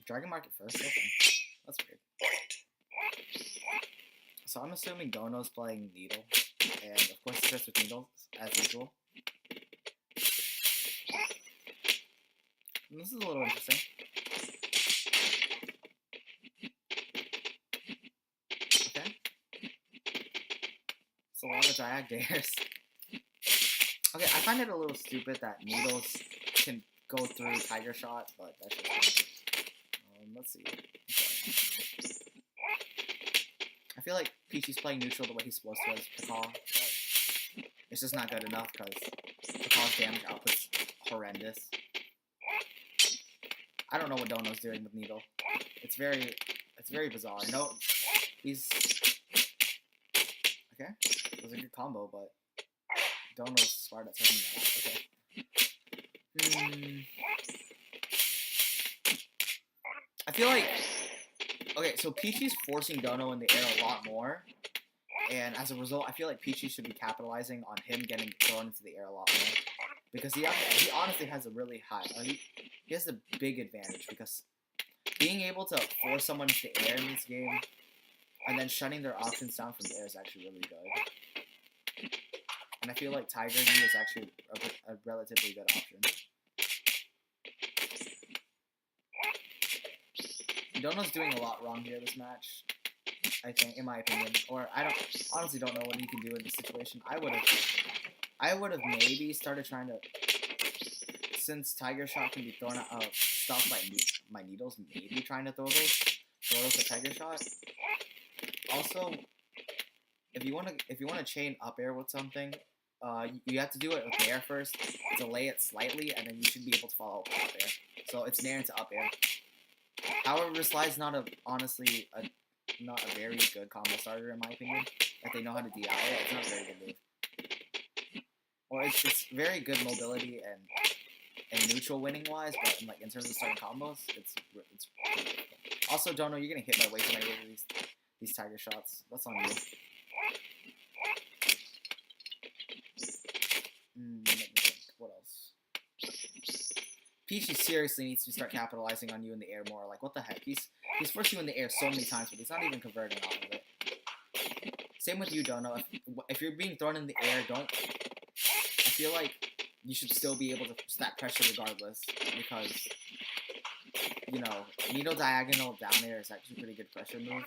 Dragon Market first? Okay. That's weird. So I'm assuming Dono's playing Needle. And of course he starts with Needle, as usual. And this is a little interesting. Okay. It's a lot of diag dares. Okay, I find it a little stupid that Needles can go through Tiger Shot, but that's just let's see. I feel like Peachy's playing neutral the way he's supposed to as Pakal, but it's just not good enough because Pakal's damage output's horrendous. I don't know what Dono's doing with Needle. It's very bizarre. No, he's okay. It was a good combo, but Dono's smart at taking that out. Okay. I feel like okay, so Peachy's forcing Dono in the air a lot more, and as a result, I feel like Peachy should be capitalizing on him getting thrown into the air a lot more, because he honestly has a really high, he has a big advantage, because being able to force someone into the air in this game, and then shutting their options down from the air is actually really good. And I feel like Tiger Knee is actually a relatively good option. Dono's doing a lot wrong here this match, I think, in my opinion. Or I honestly don't know what he can do in this situation. I would have maybe started trying to, since Tiger Shot can be thrown out, stopped by my Needles, maybe trying to throw those to Tiger Shot. Also, if you want to chain up air with something, you have to do it with nair first, delay it slightly, and then you should be able to follow up with up air. So it's nair into up air. However, Sly's honestly not a very good combo starter in my opinion. If they know how to DI it, it's not a very good move. Or it's very good mobility and neutral winning wise, but in terms of starting combos, it's pretty difficult. Also, Dono, you're getting hit by way too many of these Tiger Shots. That's on you. Let me think. What else? Peachy seriously needs to start capitalizing on you in the air more. Like, what the heck? He's forced you in the air so many times, but he's not even converting off of it. Same with you, Dono. If you're being thrown in the air, I feel like you should still be able to stack pressure regardless, because, you know, Needle diagonal down air is actually a pretty good pressure move.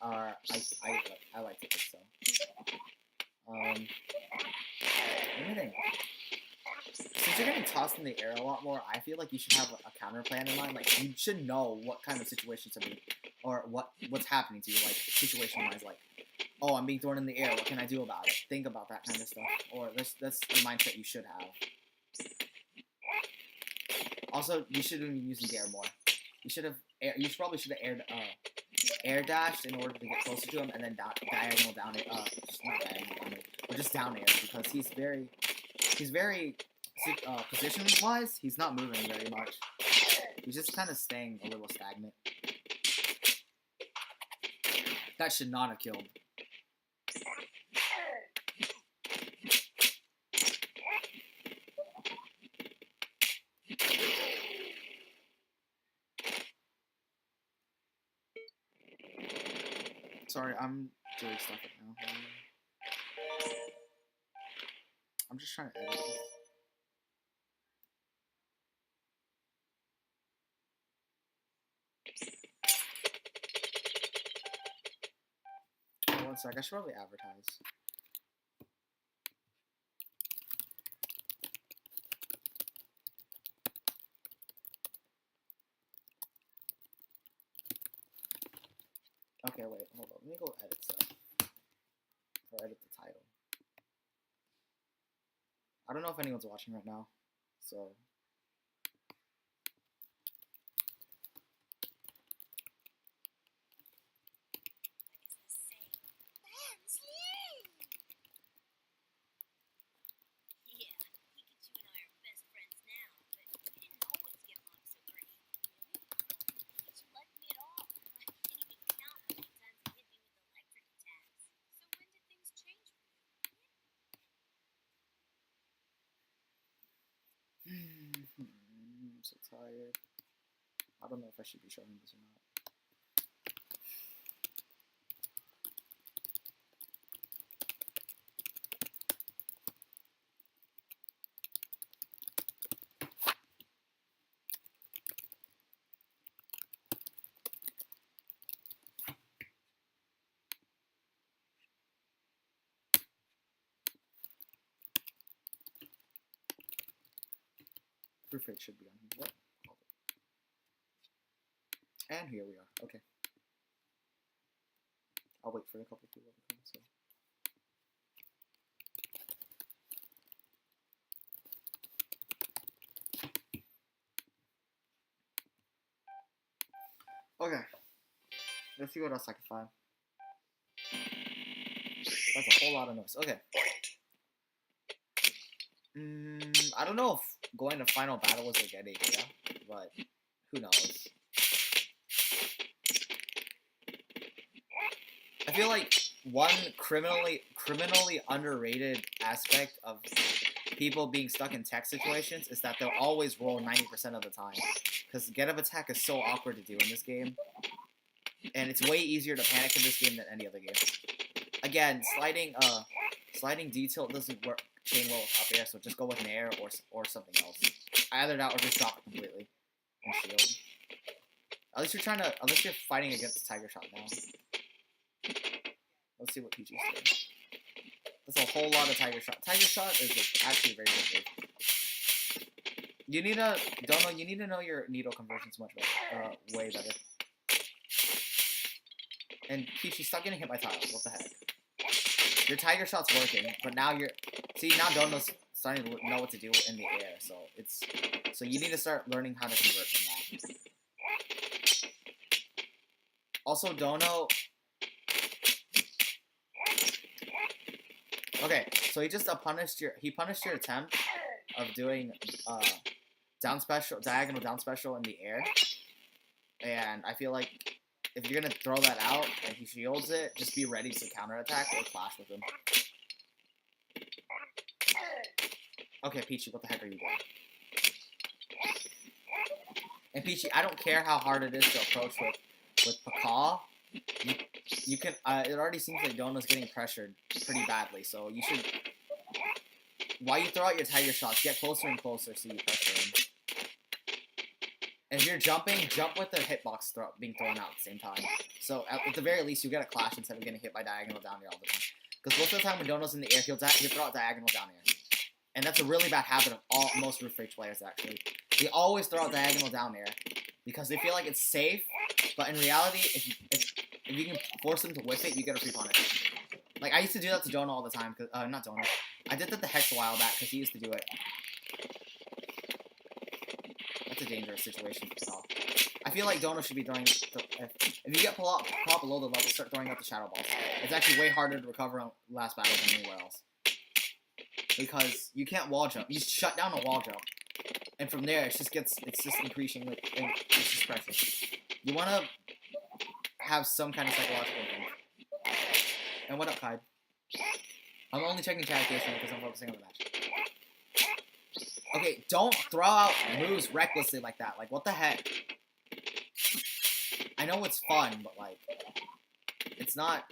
I like to think so. Let me think. Since you're getting tossed in the air a lot more, I feel like you should have a counter plan in mind. Like, you should know what kind of situation to be, or what's happening to you, like, situation-wise, like, oh, I'm being thrown in the air, what can I do about it? Think about that kind of stuff. Or that's the mindset you should have. Also, you should have been using air more. You probably should have air dashed in order to get closer to him, and then diagonal down air, just not diagonal down air, but just down air, because he's very position-wise, he's not moving very much. He's just kind of staying a little stagnant. That should not have killed. Sorry, I'm doing stuff right now. I'm just trying to edit this. One sec, I should probably advertise. Okay, wait, hold on. Let me go edit stuff. Or edit the title. I don't know if anyone's watching right now, so... I don't know if I should be showing this or not. Proof rate should be on here. What? And here we are. Okay. I'll wait for a couple people to come. So. Okay. Let's see what else I can find. That's a whole lot of noise. Okay. I don't know if going to final battle was a good idea, but who knows. I feel like one criminally underrated aspect of people being stuck in tech situations is that they'll always roll 90% of the time. Because get up attack is so awkward to do in this game. And it's way easier to panic in this game than any other game. Again, sliding D-tilt doesn't work chain well with up air, so just go with an air or something else. Either that or just drop it completely and shield. Unless you're fighting against Tiger Shot now. Let's see what PG's doing. That's a whole lot of Tiger Shot. Tiger Shot is actually a very good move. You need to know your needle conversions much better, way better. And Peachy, stop getting hit by tiles. What the heck? Your Tiger Shot's working, but now now Dono's starting to know what to do in the air. So you need to start learning how to convert from that. Also, Dono. Okay, so he just punished your attempt of doing diagonal down special in the air, and I feel like if you're gonna throw that out and he shields it, just be ready to counterattack or clash with him. Okay, Peachy, what the heck are you doing? And Peachy, I don't care how hard it is to approach with Pakal. You can. It already seems like Dono's getting pressured pretty badly, so you should. While you throw out your Tiger Shots, get closer and closer so you pressure him. And if you're jumping, jump with the hitbox being thrown out at the same time. So at the very least, you get a clash instead of getting hit by diagonal down air all the time. Because most of the time when Dono's in the air, he'll throw out diagonal down air. And that's a really bad habit of most Roof Rage players, actually. They always throw out diagonal down air because they feel like it's safe, but in reality, if you can force them to whiff it, you get a free punish. Like, I used to do that to Dono all the time. Not Dono. I did that to Hex a while back because he used to do it. That's a dangerous situation for Paul. I feel like Dono should be throwing... If you get Paul below the level, start throwing out the Shadow Balls. It's actually way harder to recover on last battle than anywhere else. Because you can't wall jump. You shut down a wall jump. And from there, it's just increasing with it's just pressure. You want to have some kind of psychological advantage. And what up, Kide? I'm only checking chat occasionally because I'm focusing on the match. Okay, don't throw out moves recklessly like that. Like, what the heck? I know it's fun, but like, it's not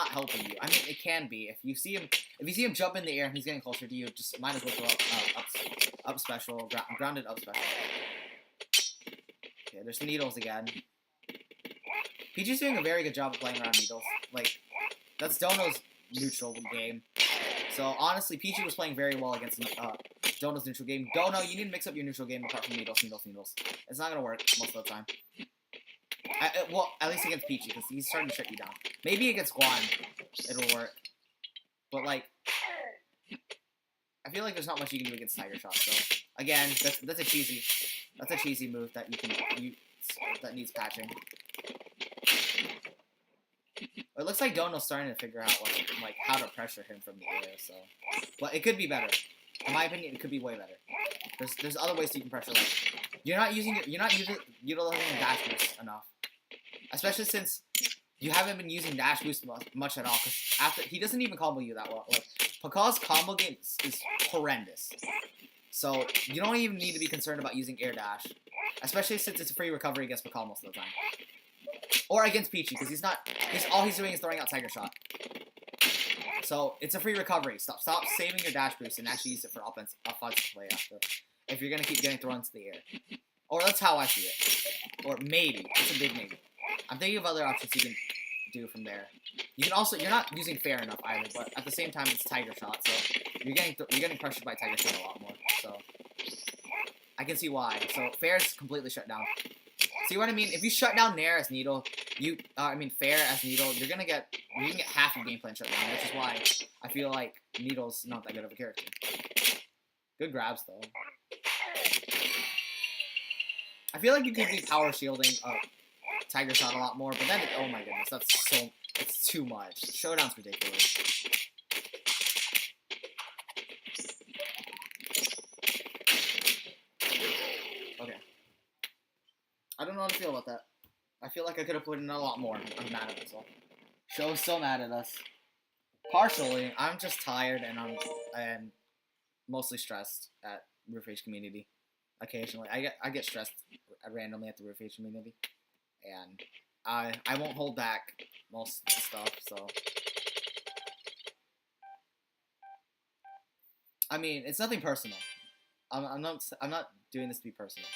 helping you. I mean, it can be. If you see him jump in the air and he's getting closer to you, just might as well throw up special, grounded up special. Okay, there's needles again. PG's doing a very good job of playing around needles. Like, that's Dono's neutral game. So, honestly, PG was playing very well against Dono's neutral game. Dono, you need to mix up your neutral game apart from needles. It's not going to work most of the time. Well, at least against Peachy, because he's starting to shut you down. Maybe against Guan, it'll work. But, like, I feel like there's not much you can do against Tiger Shot. So, again, that's a cheesy move that that needs patching. It looks like Dono's starting to figure out like how to pressure him from the air. So, but it could be better. In my opinion, it could be way better. There's other ways you can pressure. Like you're not utilizing dash boost enough, especially since you haven't been using dash boost much at all. Because after he doesn't even combo you that well. Like Pakal's combo game is horrendous. So you don't even need to be concerned about using air dash. especially since it's a free recovery against Pakal most of the time, or against Peachy because all he's doing is throwing out Tiger Shot. So it's a free recovery. Stop saving your dash boost and actually use it for offensive play after. If you're gonna keep getting thrown into the air, or that's how I see it, or maybe it's a big maybe. I'm thinking of other options you can do from there. You can also you're not using fair enough either, but at the same time it's Tiger Shot, so you're getting pressured by Tiger Shot a lot more. So see why. So fair is completely shut down. See what I mean? If you shut down Nair as Needle, fair as Needle, you can get half your game plan shut down, which is why I feel like Needle's not that good of a character. Good grabs though. I feel like you could be power shielding Tiger Shot a lot more, but then oh my goodness, it's too much. Showdown's ridiculous. Okay. I don't know how to feel about that. I feel like I could have put in a lot more. I'm mad at myself. Show's so mad at us. Partially, I'm just tired and I'm mostly stressed at Roof Rage community. Occasionally, I get stressed randomly at the Roof Rage community, and I won't hold back most of the stuff. So, I mean, it's nothing personal. I'm not doing this to be personal.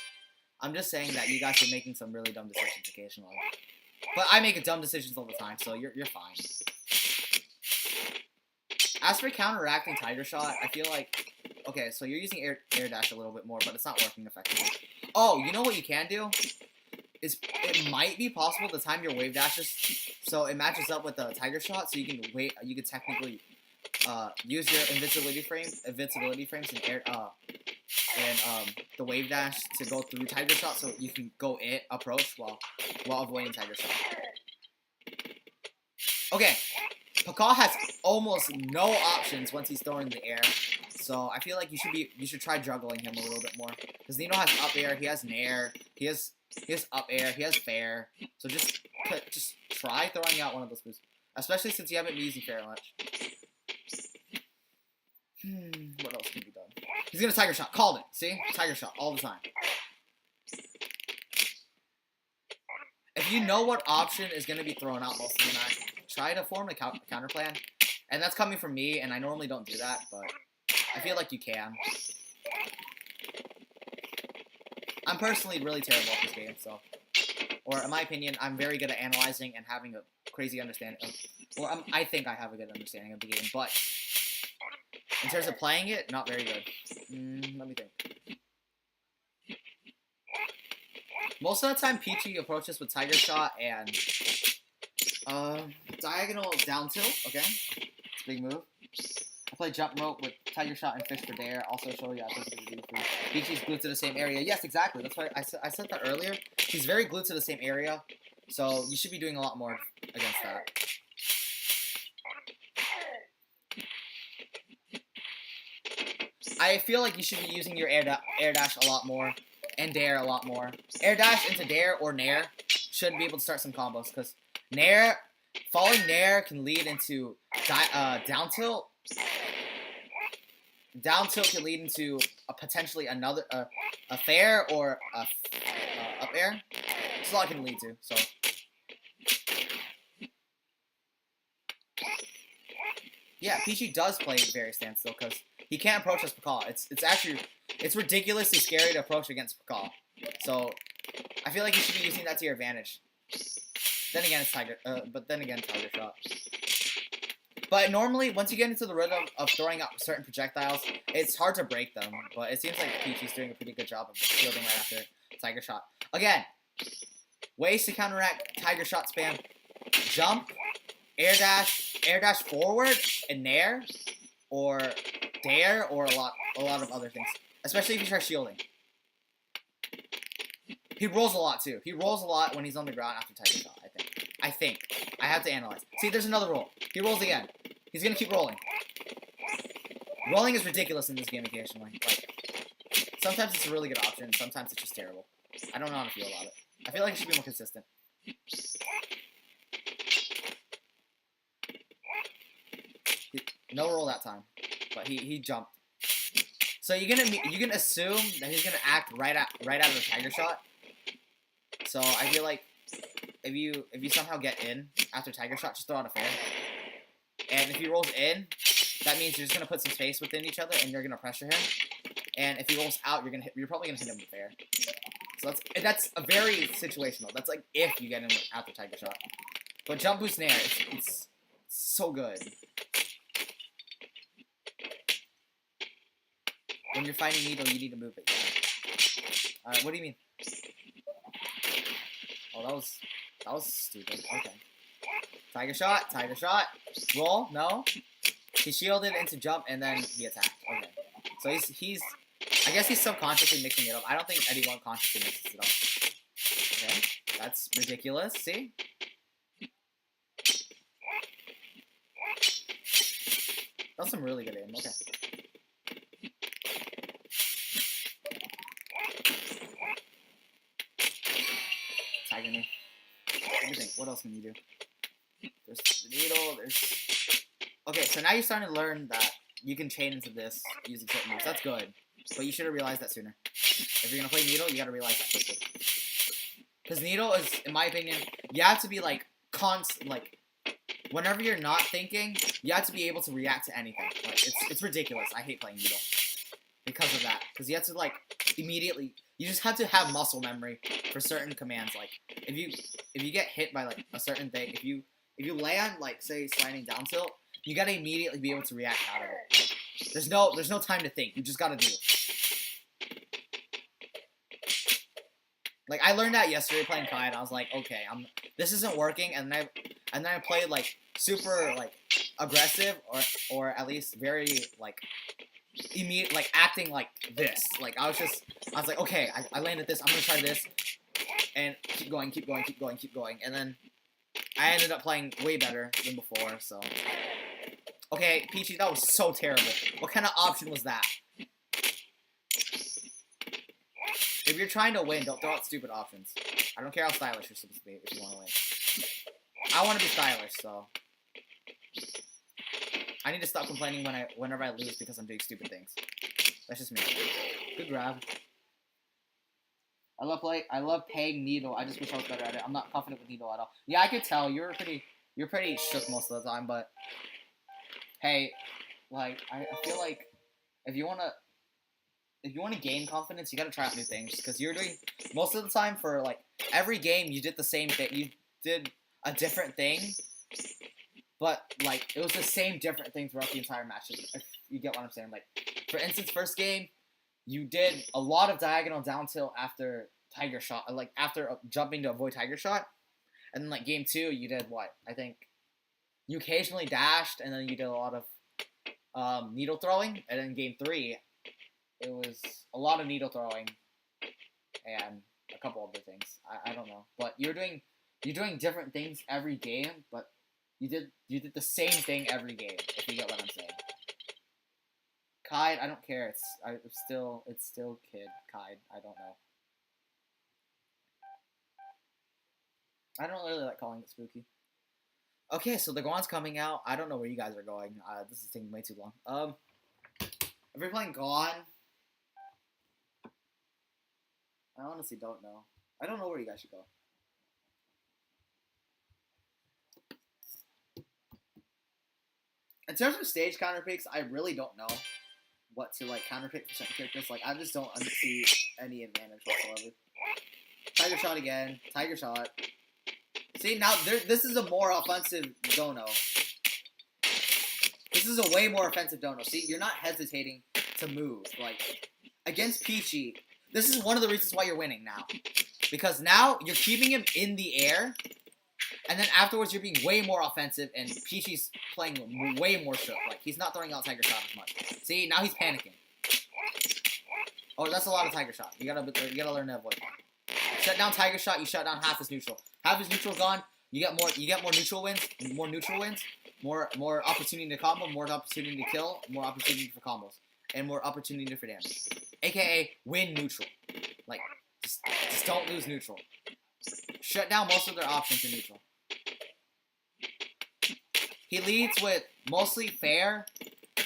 I'm just saying that you guys are making some really dumb decisions occasionally. But I make dumb decisions all the time, so you're fine. As for counteracting Tiger Shot, I feel like okay, so you're using air dash a little bit more, but it's not working effectively. Oh, you know what you can do? It might be possible to time your wave dashes so it matches up with the Tiger Shot, so you can technically use your invincibility frames and the wave dash to go through Tiger Shot, so you can go approach while avoiding Tiger Shot. Okay, Pakal has almost no options once he's throwing in the air, so I feel like you should try juggling him a little bit more because Nino has up air, he has nair, he has up air, he has fair, so just try throwing out one of those boosts, especially since you haven't been using fair much. What else can be done? He's gonna Tiger Shot. Called it. See? Tiger Shot all the time. If you know what option is gonna be thrown out most of the match, try to form a counter plan. And that's coming from me, and I normally don't do that, but I feel like you can. I'm personally really terrible at this game, so. Or in my opinion, I'm very good at analyzing and having a crazy understanding of, I think I have a good understanding of the game, but in terms of playing it, not very good. Let me think. Most of the time, Peachy approaches with Tiger Shot and diagonal down tilt. Okay, it's a big move. I play jump rope with Tiger Shot and Fish for Dare. Also show you how to do Peachy's glued to the same area. Yes, exactly. That's why I said that earlier. He's very glued to the same area, so you should be doing a lot more against that. I feel like you should be using your air dash a lot more, and Dare a lot more. Air dash into Dare or Nair should be able to start some combos, because falling Nair can lead into down tilt. Down tilt can lead into potentially another a fair or a up air. That's all it can lead to. So. Yeah, Peachy does play very standstill because he can't approach us Pakal. It's ridiculously scary to approach against Pakal. So I feel like you should be using that to your advantage. Then again, it's Tiger Shot. But normally, once you get into the rhythm of throwing out certain projectiles, it's hard to break them. But it seems like Peachy's doing a pretty good job of shielding right after Tiger Shot. Again, ways to counteract Tiger Shot spam: jump, air dash forward, and nair, or dare, or a lot of other things. Especially if you try shielding. He rolls a lot too. He rolls a lot when he's on the ground after Tiger Shot, I think. I have to analyze. See, there's another roll. He rolls again. He's gonna keep rolling. Rolling is ridiculous in this game occasionally. Like, sometimes it's a really good option, sometimes it's just terrible. I don't know how to feel about it. I feel like it should be more consistent. No roll that time, but he jumped. So you can assume that he's gonna act right out of the Tiger Shot, So I feel like if you somehow get in after Tiger Shot, just throw out a fair. And if he rolls in, that means you're just gonna put some space within each other, and you're gonna pressure him. And if he rolls out, you're probably gonna hit him with fair. So that's a very situational. That's like if you get him after Tiger Shot. But jump boost nair, it's so good. When you're fighting Needle, you need to move it. Yeah. Alright, what do you mean? Oh, that was stupid. Okay. Tiger Shot, roll, no. He shielded into jump and then he attacked. Okay. So he's I guess he's subconsciously mixing it up. I don't think anyone consciously mixes it up. Okay. That's ridiculous. See? That's some really good aim. Okay. Tiger knee. What do you think? What else can you do? There's the Needle. There's... Okay, so now you're starting to learn that you can chain into this using certain moves. That's good. But you should have realized that sooner. If you're going to play Needle, you got to realize that quickly. Because Needle is, in my opinion, you have to be, like, whenever you're not thinking, you have to be able to react to anything. Like, it's ridiculous. I hate playing Needle. Because of that. Because you have to, like, immediately... You just have to have muscle memory for certain commands. Like, if you get hit by, like, a certain thing, if you land, like, say, sliding down tilt, you gotta immediately be able to react out of it. Like, there's no time to think. You just gotta do it. Like, I learned that yesterday playing Kai, and I was like, okay, this isn't working, and then I played, like, super, like, aggressive, or at least very, like, immediate, like, acting like this. Like, I was like, okay, I landed this, I'm gonna try this, and keep going, and then I ended up playing way better than before, so. Okay, Peachy, that was so terrible. What kind of option was that? If you're trying to win, don't throw out stupid options. I don't care how stylish you're supposed to be if you want to win. I want to be stylish, so. I need to stop complaining whenever I lose because I'm doing stupid things. That's just me. Good grab. I love paying Needle. I just wish I was better at it. I'm not confident with Needle at all. Yeah, I could tell you're pretty shook most of the time, but hey, like I feel like if you wanna gain confidence, you gotta try out new things because you're doing most of the time for like every game you did the same thing. You did a different thing. But, like, it was the same different thing throughout the entire match, if you get what I'm saying. Like, for instance, first game, you did a lot of diagonal down tilt after Tiger Shot, like, after jumping to avoid Tiger Shot. And then, like, game 2, you did what? I think you occasionally dashed, and then you did a lot of needle throwing. And then game 3, it was a lot of needle throwing and a couple other things. I don't know. But you're doing different things every game, but you did the same thing every game, if you get what I'm saying. Kide, I don't care. It's still Kid Kide. I don't know. I don't really like calling it spooky. Okay, so the Gohan's coming out. I don't know where you guys are going. This is taking way too long. If you're playing Gohan, I honestly don't know. I don't know where you guys should go. In terms of stage counter picks, I really don't know what to like counter pick for certain characters. Like I just don't see any advantage whatsoever. Tiger Shot again. Tiger Shot. See now, this is a more offensive Dono. This is a way more offensive Dono. See, you're not hesitating to move. Like against Peachy, this is one of the reasons why you're winning now, because now you're keeping him in the air. And then afterwards, you're being way more offensive, and Peachy's playing way more shook. Like, he's not throwing out Tiger Shot as much. See, now he's panicking. Oh, that's a lot of Tiger Shot. You gotta learn to avoid that. Shut down Tiger Shot, you shut down half his neutral. Half his neutral gone, you get more neutral wins, more opportunity to combo, more opportunity to kill, more opportunity for combos, and more opportunity for damage. AKA, win neutral. Like, just don't lose neutral. Shut down most of their options in neutral. He leads with mostly fair,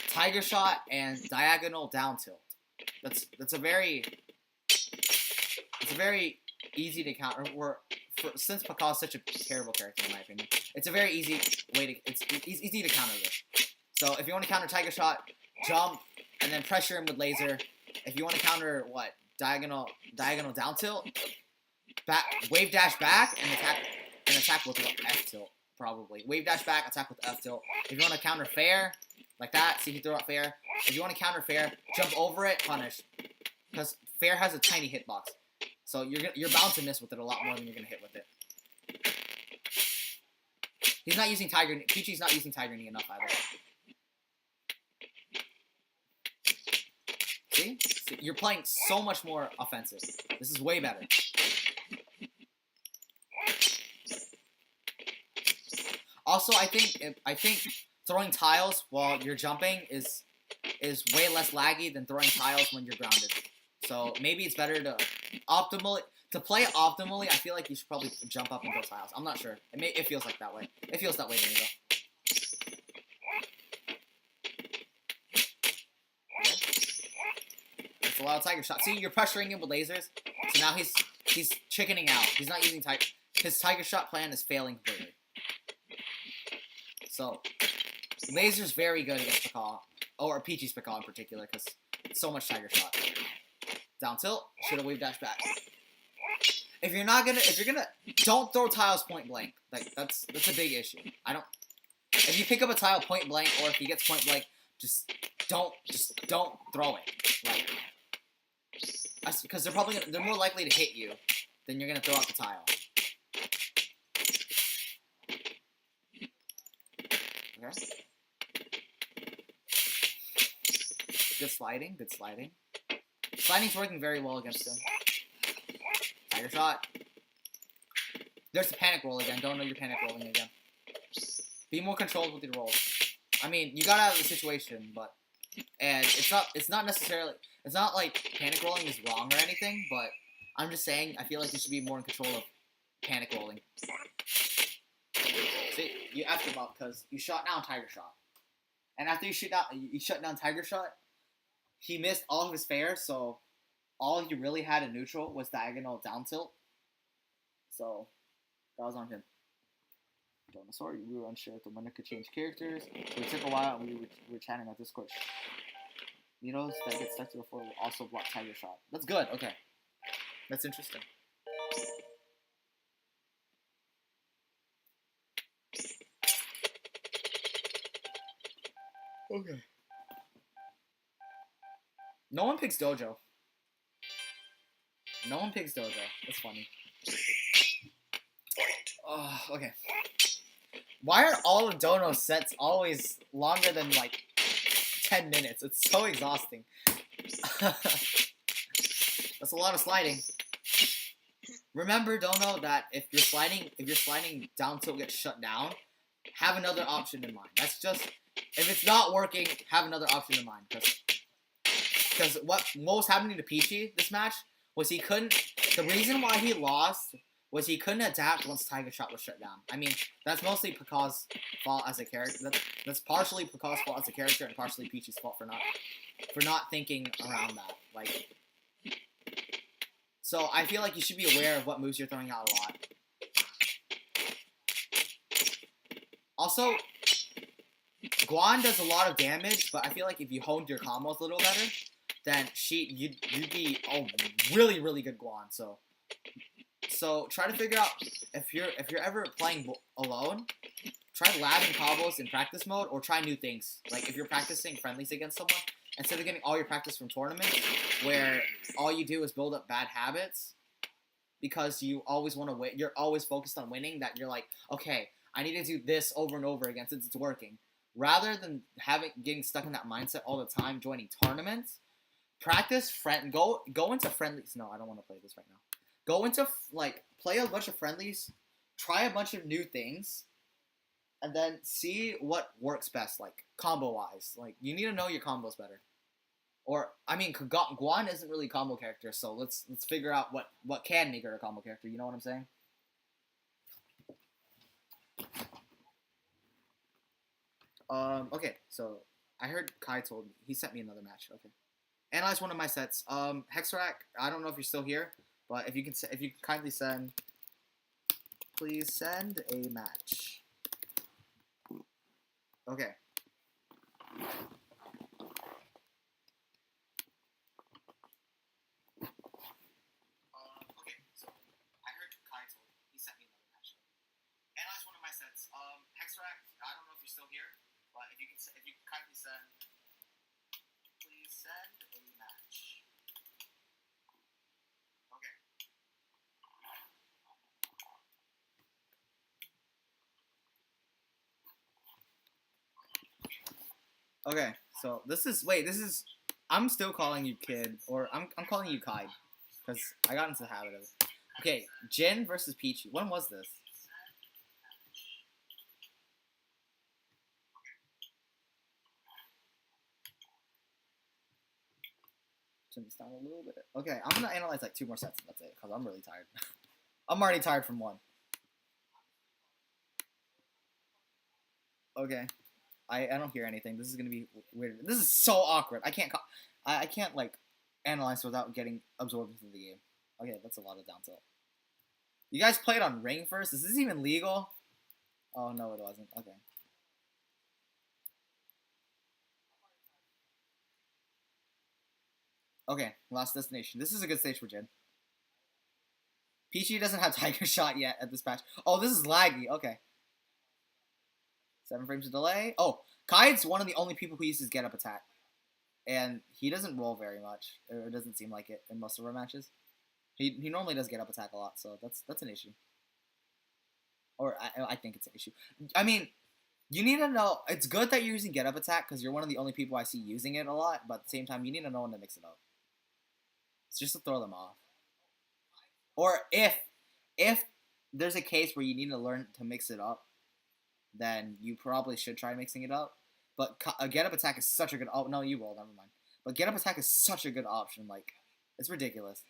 Tiger Shot, and diagonal down tilt. It's a very easy to counter. Since Pakaw's such a terrible character in my opinion, it's a very easy way to. It's easy to counter this. So if you want to counter Tiger Shot, jump and then pressure him with laser. If you want to counter diagonal down tilt, wave dash back and attack with F tilt probably. Wave dash back, attack with F tilt. If you want to counter fair like that, see if you throw out fair. If you want to counter fair, jump over it, punish. Because fair has a tiny hitbox, so you're bound to miss with it a lot more than you're gonna hit with it. He's not using Tiger. Peachy's not using Tiger Knee enough either. See, you're playing so much more offensive. This is way better. Also, I think throwing tiles while you're jumping is way less laggy than throwing tiles when you're grounded. So maybe it's better to play optimally. I feel like you should probably jump up and throw tiles. I'm not sure. It feels like that way. It feels that way to me though. Okay. It's a lot of Tiger Shot. See, you're pressuring him with lasers. So now he's chickening out. He's not using his Tiger Shot plan is failing completely. So laser's very good against Pakaw, or Peachy's Pakaw in particular, because so much Tiger Shot. Down tilt, should have wave dash back. If you're gonna, don't throw tiles point blank. Like that's a big issue. If you pick up a tile point blank, or if he gets point blank, just don't throw it. Like, because they're more likely to hit you than you're gonna throw out the tile. Okay. Good sliding. Sliding's working very well against him. Tiger Shot. There's the panic roll again. Don't know you're panic rolling again. Be more controlled with your rolls. I mean, you got out of the situation, and it's not like panic rolling is wrong or anything, but I'm just saying I feel like you should be more in control of panic rolling. See, you effed him up because you shot down Tiger Shot. And after you shut down Tiger Shot, he missed all of his fair, so all he really had in neutral was diagonal down tilt. So that was on him. Dinosaur, we were unsure if the winner could change characters. So it took a while, and we were chatting on Discord. Needles that get stuck to the floor will also block Tiger Shot. That's good. Okay, that's interesting. Okay. No one picks Dojo. That's funny. Oh, okay. Why are all of Dono's sets always longer than, like, 10 minutes? It's so exhausting. That's a lot of sliding. Remember, Dono, that if you're sliding down tilt gets shut down, have another option in mind. That's just, if it's not working, have another option in mind. Because what was happening to Peachy this match was the reason why he lost was he couldn't adapt once Tiger Shot was shut down. I mean, that's mostly Pakaw's fault as a character. That's partially Pakaw's fault as a character and partially Peachy's fault for not thinking around that. Like, so I feel like you should be aware of what moves you're throwing out a lot. Also, Guan does a lot of damage, but I feel like if you honed your combos a little better, then you'd be a really, really good Guan. So try to figure out if you're ever playing alone, try labbing combos in practice mode or try new things. Like if you're practicing friendlies against someone, instead of getting all your practice from tournaments where all you do is build up bad habits because you always want to win, you're always focused on winning, that you're like, okay, I need to do this over and over again since it's working. Rather than getting stuck in that mindset all the time, joining tournaments, go into friendlies. No, I don't want to play this right now. Go into, play a bunch of friendlies, try a bunch of new things, and then see what works best, combo-wise. Like, you need to know your combos better. Or, I mean, Guan isn't really a combo character, so let's figure out what can make her a combo character, you know what I'm saying? Okay, so, I heard Kai told me, he sent me another match, okay. Analyze one of my sets. Hexrack, I don't know if you're still here. But if you can kindly send, please send a match. Okay. Okay, so I heard Kai told me. He sent me another match. Analyze one of my sets. Hexrack, I don't know if you're still here, but if you kindly send, please send a match. Okay. Okay, so this is I'm still calling you kid, or I'm calling you Kai, because I got into the habit of it. Okay, Jin versus Peachy. When was this? Turn this down a little bit. Okay, I'm gonna analyze like 2 more sets and that's it, because I'm really tired. I'm already tired from 1. Okay. I don't hear anything. This is gonna be weird. This is so awkward. I can't like analyze without getting absorbed into the game. Okay, that's a lot of down tilt. You guys played on Ring first? Is this even legal? Oh no, it wasn't. Okay. Okay, last destination. This is a good stage for Jin. Peachy doesn't have Tiger Shot yet at this patch. Oh, this is laggy. Okay. 7 frames of delay. Oh, Kai's one of the only people who uses Get Up Attack. And he doesn't roll very much. Or it doesn't seem like it in most of our matches. He normally does Get Up Attack a lot, so that's an issue. Or I think it's an issue. I mean, you need to know, it's good that you're using Get Up Attack because you're one of the only people I see using it a lot, but at the same time, you need to know when to mix it up. It's just to throw them off. Or if there's a case where you need to learn to mix it up, then you probably should try mixing it up. But a Get Up Attack is such a good. Oh no, you roll. Never mind. But Get Up Attack is such a good option. Like, it's ridiculous.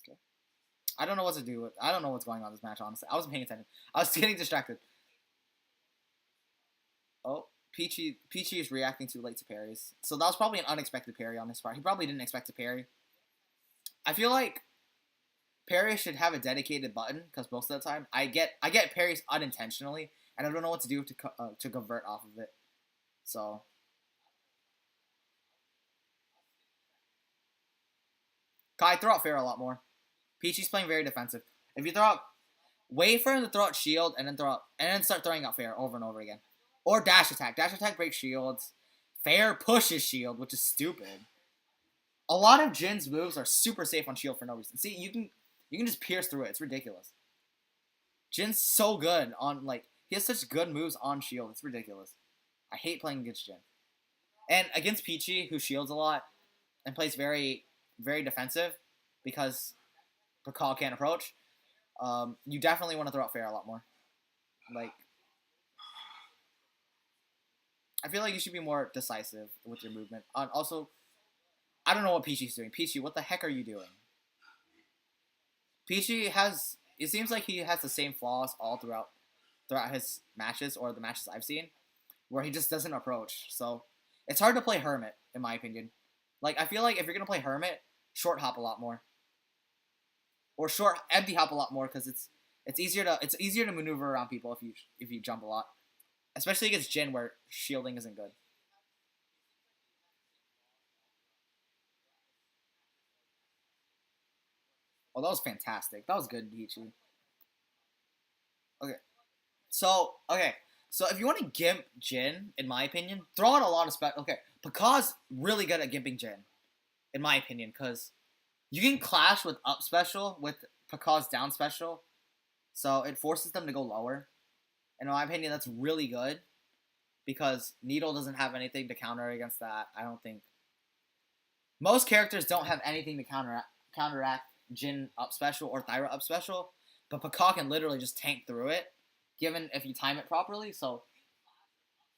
Okay. I don't know what to do. I don't know what's going on in this match. Honestly, I wasn't paying attention. I was getting distracted. Oh, Peachy is reacting too late to parries. So that was probably an unexpected parry on his part. He probably didn't expect to parry. I feel like parry should have a dedicated button because most of the time I get parries unintentionally and I don't know what to do to convert off of it. So Kai, throw out fair a lot more. Peachy's playing very defensive. If you throw out, wait for him to throw out shield and then start throwing out fair over and over again, or dash attack. Dash attack breaks shields. Fair pushes shield, which is stupid. A lot of Jin's moves are super safe on shield for no reason. See, you can just pierce through it. It's ridiculous. Jin's so good on like he has such good moves on shield. It's ridiculous. I hate playing against Jin. And against Peachy, who shields a lot and plays very defensive because Pakal can't approach. You definitely want to throw out fair a lot more. Like, I feel like you should be more decisive with your movement. Also, I don't know what Peachy's doing. Peachy, what the heck are you doing? Peachy has. It seems like he has the same flaws all throughout his matches or the matches I've seen, where he just doesn't approach. So it's hard to play Hermit, in my opinion. Like I feel like if you're gonna play Hermit, short hop a lot more, or short empty hop a lot more because it's easier to maneuver around people if you jump a lot, especially against Jin where shielding isn't good. Oh, that was fantastic. That was good, Pichu. Okay, okay, so if you want to gimp Jin, in my opinion, throw out a lot of spec. Okay, Pakaz's really good at gimping Jin, in my opinion, because you can clash with up special with Pakaz's down special, so it forces them to go lower. In my opinion, that's really good because Needle doesn't have anything to counter against that. I don't think most characters don't have anything to counteract Jin up special or Thyra up special, but Pakal can literally just tank through it, given if you time it properly. So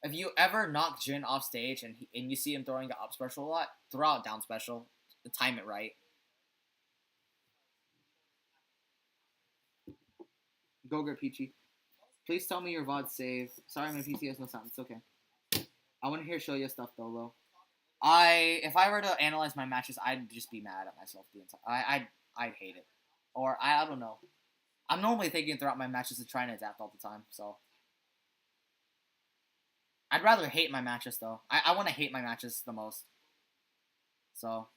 if you ever knock Jin off stage and you see him throwing the up special a lot, throw out down special to time it right. Go get Peachy. Please tell me your VOD save. Sorry, my PC has no sound. It's okay. I want to hear show you stuff though. If I were to analyze my matches, I'd just be mad at myself the entire. I'd hate it, or I don't know. I'm normally thinking throughout my matches to try and adapt all the time, so I'd rather hate my matches though. I want to hate my matches the most. So,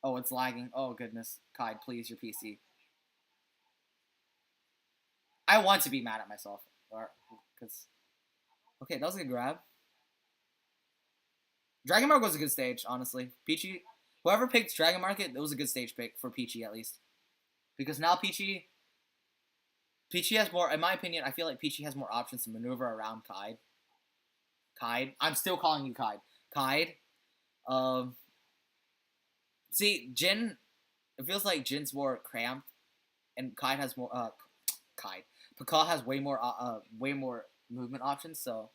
oh, it's lagging. Oh goodness, Kai, please, your PC. I want to be mad at myself, or because okay, that was a good grab. Dragon Mark was a good stage, honestly. Peachy, whoever picked Dragon Market, it was a good stage pick for Peachy at least, because now Peachy has more. In my opinion, I feel like Peachy has more options to maneuver around Kaid. Kaid, I'm still calling you Kaid. Kaid. Um, see, Jin. It feels like Jin's more cramped, and Kaid has more. Kaid. Pakal has way more movement options. So,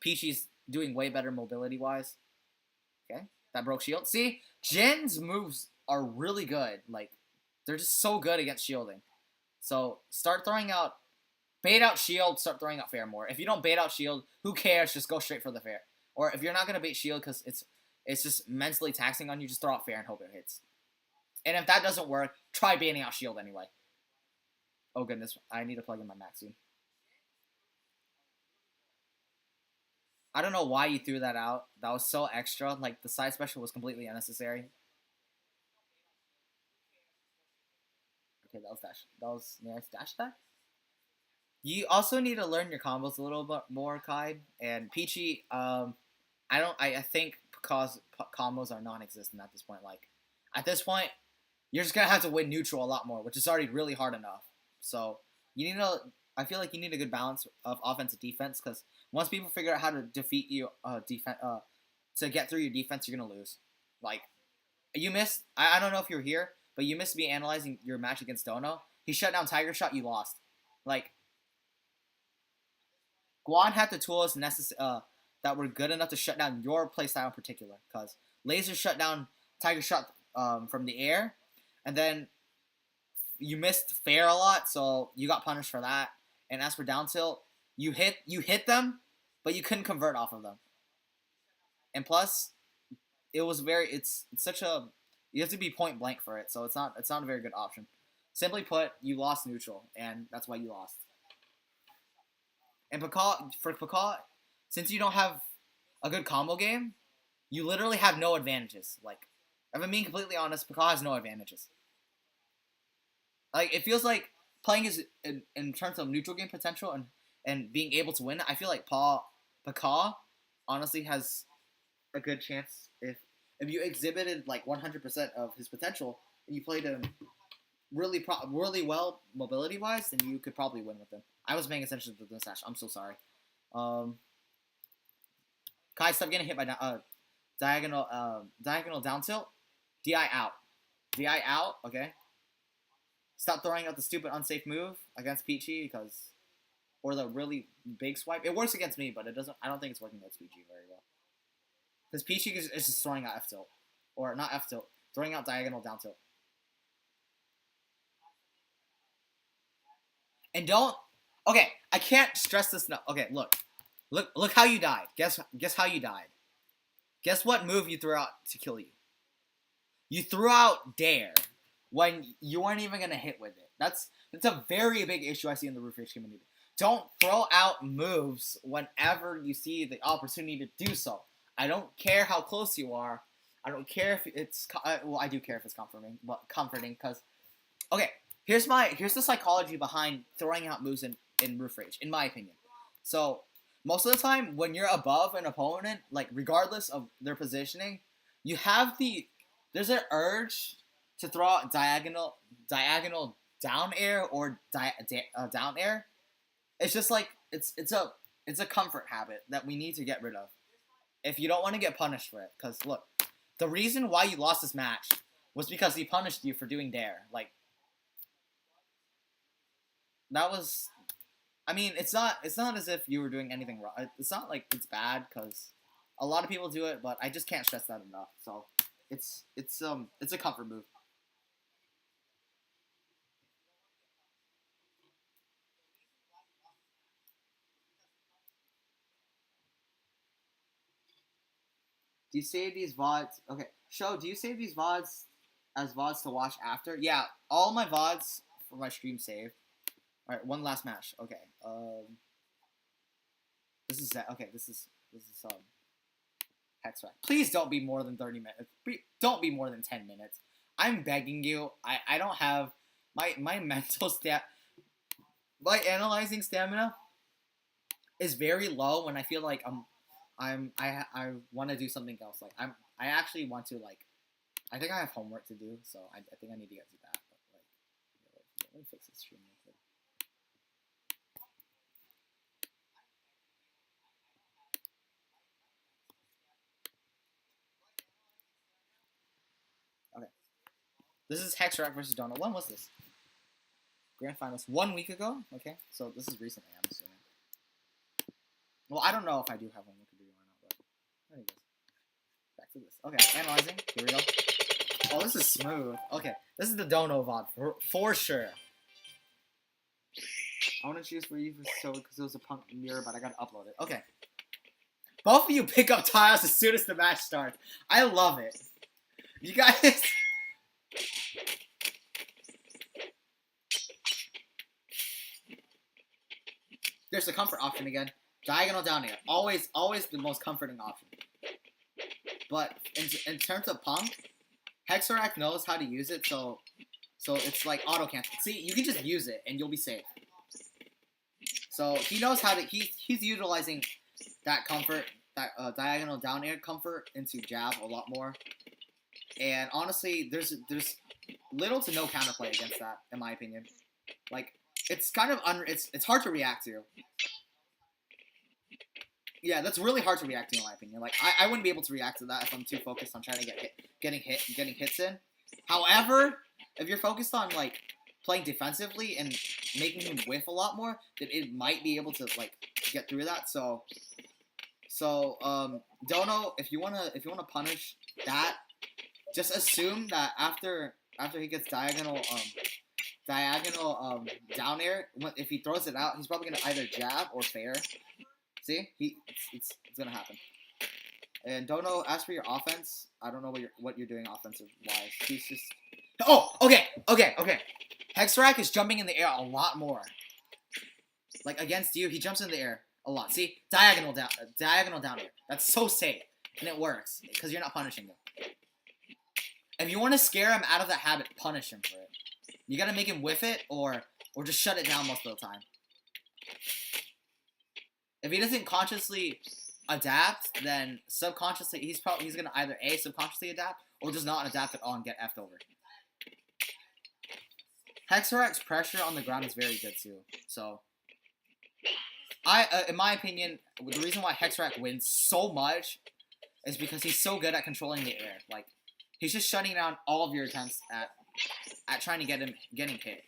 Peachy's doing way better mobility wise. Okay, that broke shield. See, Jin's moves are really good. Like, they're just so good against shielding. So start throwing out, bait out shield, start throwing out fair more. If you don't bait out shield, who cares? Just go straight for the fair. Or if you're not gonna bait shield because it's just mentally taxing on you, just throw out fair and hope it hits. And if that doesn't work, try baiting out shield anyway. Oh goodness, I need to plug in my Mac soon. I don't know why you threw that out. That was so extra. Like the side special was completely unnecessary. Okay, that was dash. That was nice dash attack. You also need to learn your combos a little bit more, Kai. And Peachy, I don't. I think because combos are non-existent at this point. Like at this point, you're just gonna have to win neutral a lot more, which is already really hard enough. So you need to. I feel like you need a good balance of offense and defense because once people figure out how to defeat you, to get through your defense, you're gonna lose. Like you missed. I don't know if you're here, but you missed me analyzing your match against Dono. He shut down Tiger Shot. You lost. Like Guan had the tools that were good enough to shut down your playstyle in particular. Because Laser shut down Tiger Shot from the air, and then you missed fair a lot, so you got punished for that. And as for down tilt, you hit them, but you couldn't convert off of them. And plus, it was it's such a you have to be point blank for it, so it's not a very good option. Simply put, you lost neutral, and that's why you lost. And for Pakal, since you don't have a good combo game, you literally have no advantages. Like, if I'm being completely honest, Pakal has no advantages. Like, it feels like playing is in terms of neutral game potential and being able to win. I feel like Pakal honestly has a good chance if you exhibited like 100% of his potential and you played him really well mobility wise, then you could probably win with him. I was paying attention to the sash. I'm so sorry. Um, Kai, stop getting hit by diagonal down tilt. Di out. Di out. Okay. Stop throwing out the stupid unsafe move against Peachy because or the really big swipe. It works against me, but it doesn't. I don't think it's working against Peachy very well because Peachy is just throwing out F tilt or not F tilt, throwing out diagonal down tilt. And don't. Okay, I can't stress this enough. Okay, look how you died. Guess how you died. Guess what move you threw out to kill you? You threw out dare when you weren't even gonna hit with it. That's a very big issue I see in the Roof Rage community. Don't throw out moves whenever you see the opportunity to do so. I don't care how close you are. I don't care if it's well, I do care if it's comforting because okay, here's the psychology behind throwing out moves in Roof Rage, in my opinion. So most of the time when you're above an opponent, like regardless of their positioning, you have there's an urge to throw out diagonal down air or down air. It's just like it's a comfort habit that we need to get rid of. If you don't want to get punished for it, because look, the reason why you lost this match was because he punished you for doing dare. Like that was I mean, it's not as if you were doing anything wrong. It's not like it's bad because a lot of people do it, but I just can't stress that enough. So it's a comfort move. Do you save these VODs? Okay, Show, do you save these VODs as VODs to watch after? Yeah, all my VODs for my stream saved. Alright, one last match. Okay, this is okay. This is Hexrack. Please don't be more than 30 minutes. Don't be more than 10 minutes. I'm begging you. I don't have my mental my analyzing stamina is very low when I feel like I want to do something else. Like I actually want to like I think I have homework to do, so I think I need to get to that. But like let me fix this stream real quick. Okay. This is Hexrack versus Donald. When was this? Grand Finals 1 week ago? Okay, so this is recently, I'm assuming. Well, I don't know if I do have homework to do or not, but anyways. Back to this. Okay, analyzing. Here we go. Oh, this is smooth. Okay, this is the Dono VOD for sure. I want to choose for you because it was a punk mirror, but I gotta upload it. Okay. Both of you pick up tiles as soon as the match starts. I love it. You guys... There's the comfort option again. Diagonal down here. Always the most comforting option. But in terms of Punk, Hexrack knows how to use it, so it's like auto cancel. See, you can just use it and you'll be safe. So he knows how to. He's utilizing that comfort, that diagonal down air comfort into jab a lot more. And honestly, there's little to no counterplay against that, in my opinion. Like it's kind of it's hard to react to. Yeah, that's really hard to react to, in my opinion. Like I wouldn't be able to react to that if I'm too focused on trying to getting hits in. However, if you're focused on like playing defensively and making him whiff a lot more, then it might be able to like get through that. So Dono, if you wanna punish that, just assume that after he gets diagonal down air, if he throws it out, he's probably gonna either jab or fair. See, it's gonna happen. And Dono, as for your offense, I don't know what you're doing offensive wise. He's just okay. Hexrack is jumping in the air a lot more. Like against you, he jumps in the air a lot. See, diagonal down air. That's so safe, and it works because you're not punishing him. If you want to scare him out of that habit, punish him for it. You gotta make him whiff it or just shut it down most of the time. If he doesn't consciously adapt, then subconsciously he's gonna either A, subconsciously adapt or just not adapt at all and get effed over. Hexrack's pressure on the ground is very good too. So in my opinion, the reason why Hexrack wins so much is because he's so good at controlling the air. Like he's just shutting down all of your attempts at trying to getting hit.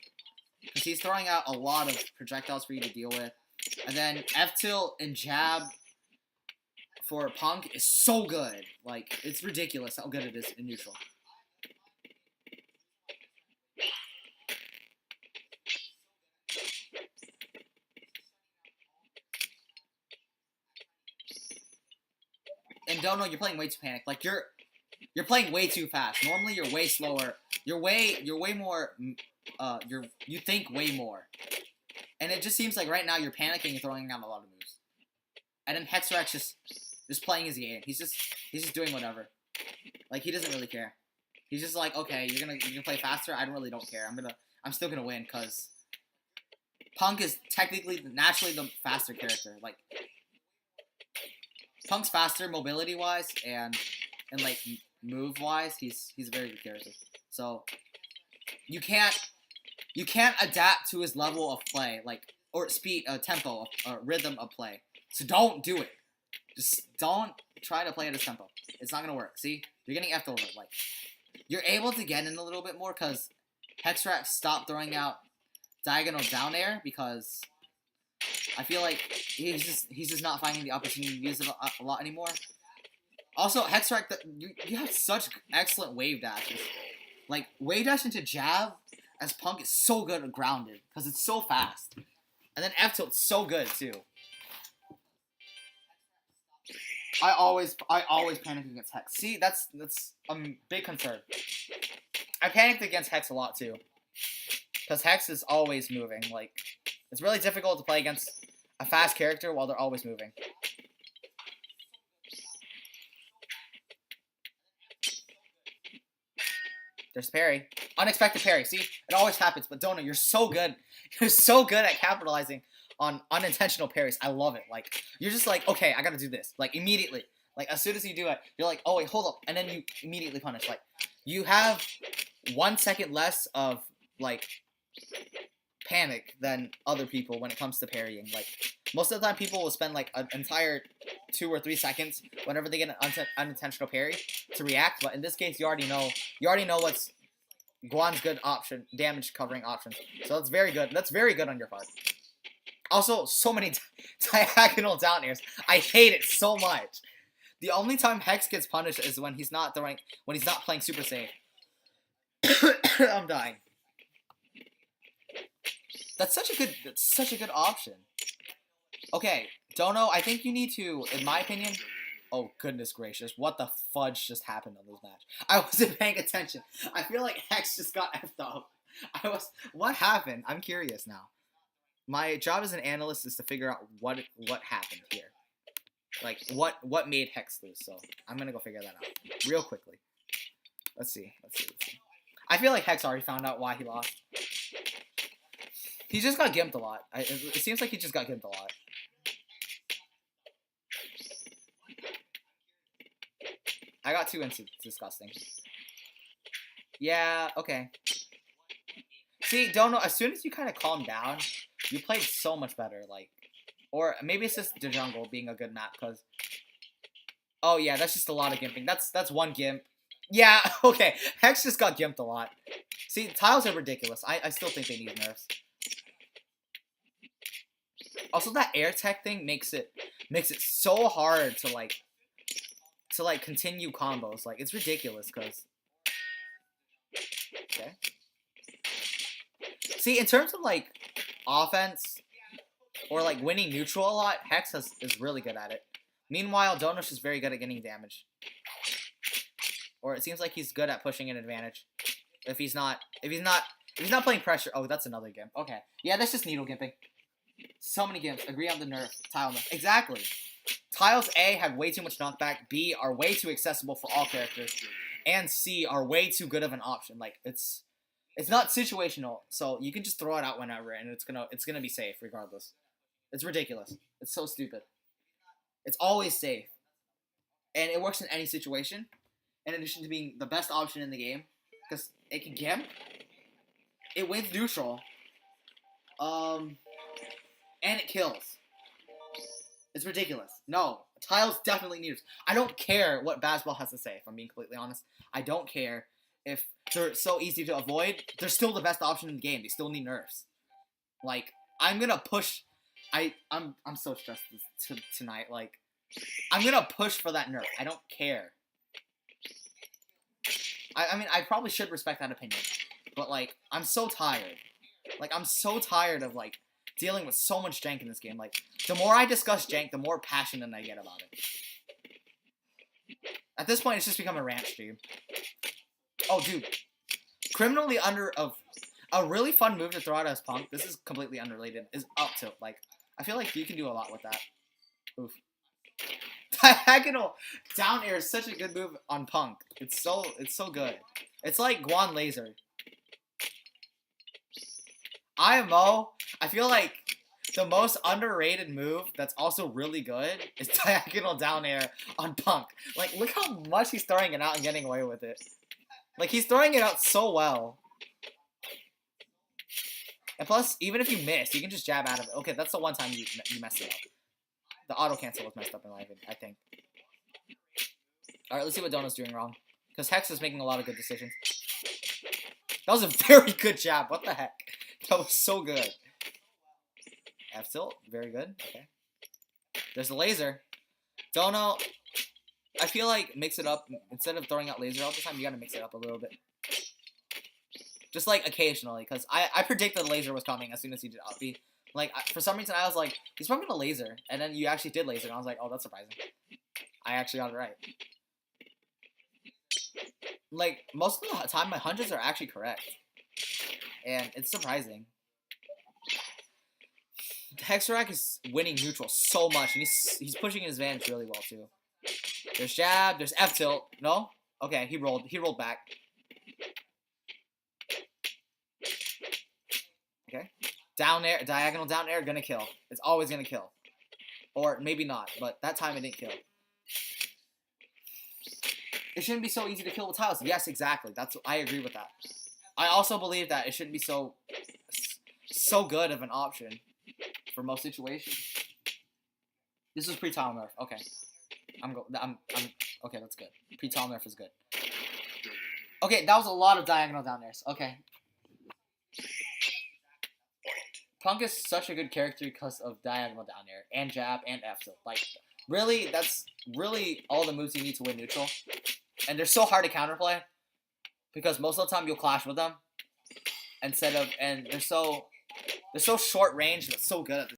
Because he's throwing out a lot of projectiles for you to deal with. And then F-tilt and jab for Punk is so good. Like, it's ridiculous how good it is in neutral. And Dono, you're playing way too panicked. Like, you're playing way too fast. Normally, you're way slower. You're way more, you think way more. And it just seems like right now you're panicking and throwing out a lot of moves. And then Hexrack's just playing his game. He's just doing whatever. Like he doesn't really care. He's just like, okay, you're gonna play faster. I don't care. I'm still gonna win because Punk is technically naturally the faster character. Like Punk's faster mobility wise and like move wise. He's a very good character. So you can't adapt to his level of play, like, or speed, tempo, or rhythm of play. So don't do it. Just don't try to play at his tempo. It's not gonna work. See, you're getting effed over. Like, you're able to get in a little bit more because Hexrack stopped throwing out diagonal down air because I feel like he's just not finding the opportunity to use it a lot anymore. Also, Hexrack, you have such excellent wave dashes. Like, wave dash into jab as Punk is so good at grounded because it's so fast. And then F-tilt's so good too. I always panic against Hex. See, that's a big concern. I panicked against Hex a lot too, because Hex is always moving. Like, it's really difficult to play against a fast character while they're always moving. There's parry. Unexpected parry. See, it always happens. But Dono, you're so good. You're so good at capitalizing on unintentional parries. I love it. Like, you're just like, okay, I gotta do this. Like, immediately. Like, as soon as you do it, you're like, oh, wait, hold up. And then you immediately punish. Like, you have 1 second less of, like, panic than other people when it comes to parrying. Like, most of the time, people will spend, like, an entire 2 or 3 seconds whenever they get an unintentional parry to react. But in this case, you already know what's Guan's good option, damage covering options. So that's very good. That's very good on your part. Also, so many diagonal down airs. I hate it so much. The only time Hex gets punished is when he's not playing super safe. I'm dying. That's such a good option. Okay, Dono, I think you need to, in my opinion. Oh, goodness gracious. What the fudge just happened on this match? I wasn't paying attention. I feel like Hex just got effed up. What happened? I'm curious now. My job as an analyst is to figure out what happened here. Like, what made Hex lose, so I'm gonna go figure that out real quickly. Let's see. I feel like Hex already found out why he lost. He just got gimped a lot. It seems like he just got gimped a lot. I got too into disgusting. Yeah, okay. See, Dono, as soon as you kind of calm down, you played so much better, like... Or maybe it's just the jungle being a good map, because... Oh, yeah, that's just a lot of gimping. That's one gimp. Yeah, okay. Hex just got gimped a lot. See, tiles are ridiculous. I still think they need nerfs. Also, that air tech thing makes it so hard to, like, continue combos. Like, it's ridiculous, because... Okay. See, in terms of, like, offense, or, like, winning neutral a lot, Hex is really good at it. Meanwhile, Donosh is very good at getting damage. Or it seems like he's good at pushing an advantage. If he's not playing pressure... Oh, that's another gimp. Okay. Yeah, that's just needle gimping. So many gimps. Agree on the nerf. Tile nerf. Exactly. Tiles A have way too much knockback. B are way too accessible for all characters. And C are way too good of an option. Like, it's not situational, so you can just throw it out whenever, and it's gonna be safe regardless. It's ridiculous. It's so stupid. It's always safe, and it works in any situation. In addition to being the best option in the game, because it can gimp, it wins neutral, and it kills. It's ridiculous. No, tiles definitely need nerfs. I don't care what Bazball has to say, if I'm being completely honest. I don't care if they're so easy to avoid. They're still the best option in the game. They still need nerfs. Like, I'm gonna push. I'm so stressed tonight. Like, I'm gonna push for that nerf. I don't care. I mean, I probably should respect that opinion, but like, I'm so tired. Like, I'm so tired of like dealing with so much jank in this game. Like, the more I discuss jank, the more passionate I get about it. At this point, it's just become a rant stream. Oh, dude. Criminally under of a really fun move to throw out as Punk. This is completely unrelated. Is up tilt. Like, I feel like you can do a lot with that. Oof. Diagonal down air is such a good move on Punk. It's so good. It's like Guan Laser. IMO, I feel like the most underrated move that's also really good is diagonal down air on Punk. Like, look how much he's throwing it out and getting away with it. Like, he's throwing it out so well. And plus, even if you miss, you can just jab out of it. Okay, that's the one time you messed it up. The auto cancel was messed up in my opinion, I think. Alright, let's see what Dono's doing wrong. Because Hex is making a lot of good decisions. That was a very good jab. What the heck? That was so good. F tilt, very good. Okay. There's the laser. Dono, I feel like mix it up. Instead of throwing out laser all the time, you gotta mix it up a little bit. Just like occasionally, because I predicted the laser was coming as soon as he did up B. Like, for some reason, I was like, he's probably gonna laser. And then you actually did laser, and I was like, oh, that's surprising. I actually got it right. Like, most of the time, my hunches are actually correct. And it's surprising. Hexorak is winning neutral so much, and he's pushing his advantage really well, too. There's jab, there's F-tilt. No? Okay, he rolled back. Okay. Down air, diagonal down air, gonna kill. It's always gonna kill. Or maybe not, but that time it didn't kill. It shouldn't be so easy to kill with tiles. Yes, exactly. I agree with that. I also believe that it shouldn't be so good of an option for most situations. This is pre-tile nerf. Okay. Okay, that's good. Pre-tile nerf is good. Okay, that was a lot of diagonal down airs. Okay. Punk is such a good character because of diagonal down air and jab and F tilt. Like, really, that's really all the moves you need to win neutral. And they're so hard to counterplay because most of the time you'll clash with them and they're so short range but so good at the